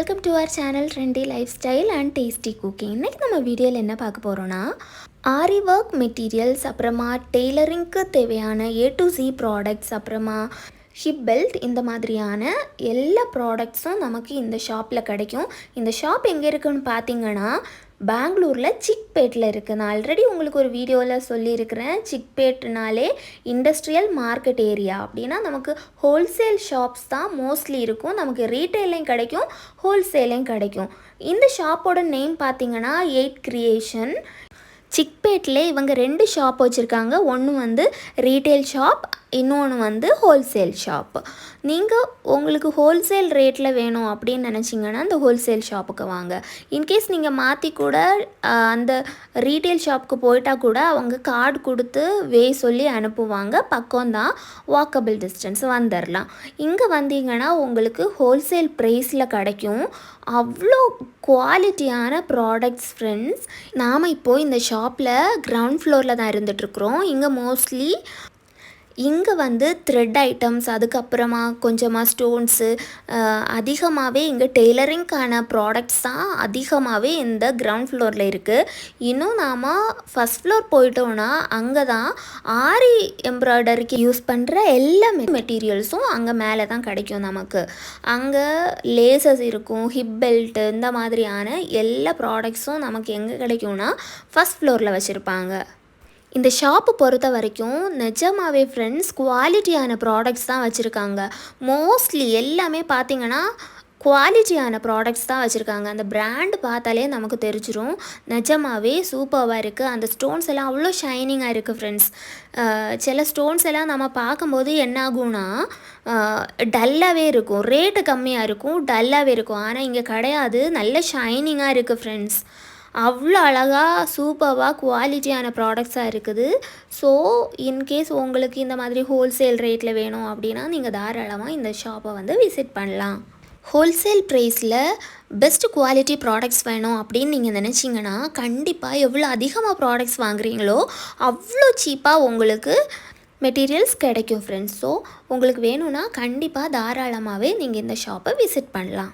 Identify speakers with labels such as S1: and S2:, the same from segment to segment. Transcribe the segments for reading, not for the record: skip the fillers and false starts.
S1: Welcome to our channel trendy lifestyle and tasty cooking. இன்றைக்கி நம்ம வீடியோவில் என்ன பார்க்க போகிறோன்னா, ஆரி ஒர்க் மெட்டீரியல்ஸ், அப்புறமா டெய்லரிங்க்கு தேவையான A to Z ப்ராடக்ட்ஸ், அப்புறமா ஹிப் பெல்ட், இந்த மாதிரியான எல்லா ப்ராடக்ட்ஸும் நமக்கு இந்த ஷாப்பில் கிடைக்கும். இந்த ஷாப் எங்கே இருக்குன்னு பார்த்தீங்கன்னா, பெங்களூரில் சிக்பேட்டில் இருக்குது. நான் ஆல்ரெடி உங்களுக்கு ஒரு வீடியோவில் சொல்லியிருக்கிறேன். சிக்பேட்னாலே இண்டஸ்ட்ரியல் மார்க்கெட் ஏரியா அப்படின்னா நமக்கு ஹோல்சேல் ஷாப்ஸ் தான் மோஸ்ட்லி இருக்கும். நமக்கு ரீட்டெயிலையும் கிடைக்கும், ஹோல்சேலையும் கிடைக்கும். இந்த ஷாப்போட நேம் பார்த்தீங்கன்னா 8 கிரியேஷன். சிக்பேட்டில் இவங்க 2 ஷாப் வச்சுருக்காங்க. ஒன்று வந்து ரீட்டெயில் ஷாப், இன்னொன்று வந்து ஹோல்சேல் ஷாப். நீங்கள் உங்களுக்கு ஹோல்சேல் ரேட்டில் வேணும் அப்படின்னு நினச்சிங்கன்னா அந்த ஹோல்சேல் ஷாப்புக்கு வாங்க. இன்கேஸ் நீங்கள் மாற்றி கூட அந்த ரீட்டெயில் ஷாப்புக்கு போயிட்டால் கூட அவங்க கார்டு கொடுத்து சொல்லி அனுப்புவாங்க. பக்கம்தான், வாக்கபிள் டிஸ்டன்ஸ், வந்துடலாம். இங்கே வந்தீங்கன்னா உங்களுக்கு ஹோல்சேல் ப்ரைஸில் கிடைக்கும். அவ்வளோ குவாலிட்டியான ப்ராடக்ட்ஸ் ஃப்ரெண்ட்ஸ். நாம் இப்போது இந்த ஷாப்பில் கிரவுண்ட் ஃப்ளோரில் தான் இருந்துகிட்ருக்குறோம். இங்கே வந்து த்ரெட் ஐட்டம்ஸ், அதுக்கப்புறமா கொஞ்சமாக ஸ்டோன்ஸு, அதிகமாகவே இங்கே டெய்லரிங்க்கான ப்ராடக்ட்ஸ் தான் அதிகமாகவே இந்த கிரவுண்ட் ஃப்ளோரில் இருக்குது. இன்னும் நாம் ஃபஸ்ட் ஃப்ளோர் போயிட்டோன்னா அங்கே தான் ஆரி எம்ப்ராய்டரிக்கு யூஸ் பண்ணுற எல்லா மெட்டீரியல்ஸும் அங்கே மேலே தான் கிடைக்கும் நமக்கு. அங்கே லேசஸ் இருக்கும், ஹிப் பெல்ட்டு, இந்த மாதிரியான எல்லா ப்ராடக்ட்ஸும் நமக்கு எங்கே கிடைக்கும்னா ஃபஸ்ட் ஃப்ளோரில் வச்சுருப்பாங்க. இந்த ஷாப்பு பொறுத்த வரைக்கும் நிஜமாவே ஃப்ரெண்ட்ஸ் குவாலிட்டியான ப்ராடக்ட்ஸ் தான் வச்சுருக்காங்க. மோஸ்ட்லி எல்லாமே பார்த்திங்கன்னா குவாலிட்டியான ப்ராடக்ட்ஸ் தான் வச்சுருக்காங்க. அந்த பிராண்டு பார்த்தாலே நமக்கு தெரிஞ்சிடும். நிஜமாவே சூப்பராக இருக்குது. அந்த ஸ்டோன்ஸ் எல்லாம் அவ்வளோ ஷைனிங்காக இருக்குது ஃப்ரெண்ட்ஸ். சில ஸ்டோன்ஸ் எல்லாம் நம்ம பார்க்கும்போது என்ன ஆகும்னா டல்லாகவே இருக்கும், ரேட்டு கம்மியாக இருக்கும், டல்லாகவே இருக்கும். ஆனால் இங்கே கிடையாது, நல்ல ஷைனிங்காக இருக்குது ஃப்ரெண்ட்ஸ். அவ்வளோ அழகாக சூப்பராக குவாலிட்டியான ப்ராடக்ட்ஸாக இருக்குது. ஸோ இன்கேஸ் உங்களுக்கு இந்த மாதிரி ஹோல்சேல் ரேட்டில் வேணும் அப்படின்னா நீங்கள் தாராளமாக இந்த ஷாப்பை வந்து விசிட் பண்ணலாம். ஹோல்சேல் ப்ரைஸில் பெஸ்ட் குவாலிட்டி ப்ராடக்ட்ஸ் வேணும் அப்படின்னு நீங்கள் நினச்சிங்கன்னா கண்டிப்பாக எவ்வளோ அதிகமாக ப்ராடக்ட்ஸ் வாங்குறீங்களோ அவ்வளோ சீப்பாக உங்களுக்கு மெட்டீரியல்ஸ் கிடைக்கும் ஃப்ரெண்ட்ஸ். ஸோ உங்களுக்கு வேணும்னா கண்டிப்பாக தாராளமாகவே நீங்கள் இந்த ஷாப்பை விசிட் பண்ணலாம்.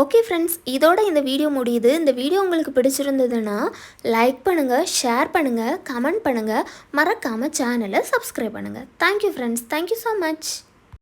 S1: ஓகே ஃப்ரெண்ட்ஸ், இதோட இந்த வீடியோ முடியுது. இந்த வீடியோ உங்களுக்கு பிடிச்சிருந்ததுன்னா லைக் பண்ணுங்கள், ஷேர் பண்ணுங்கள், கமெண்ட் பண்ணுங்கள், மறக்காமல் சேனலை சப்ஸ்கிரைப் பண்ணுங்கள். Thank you friends, thank you so much.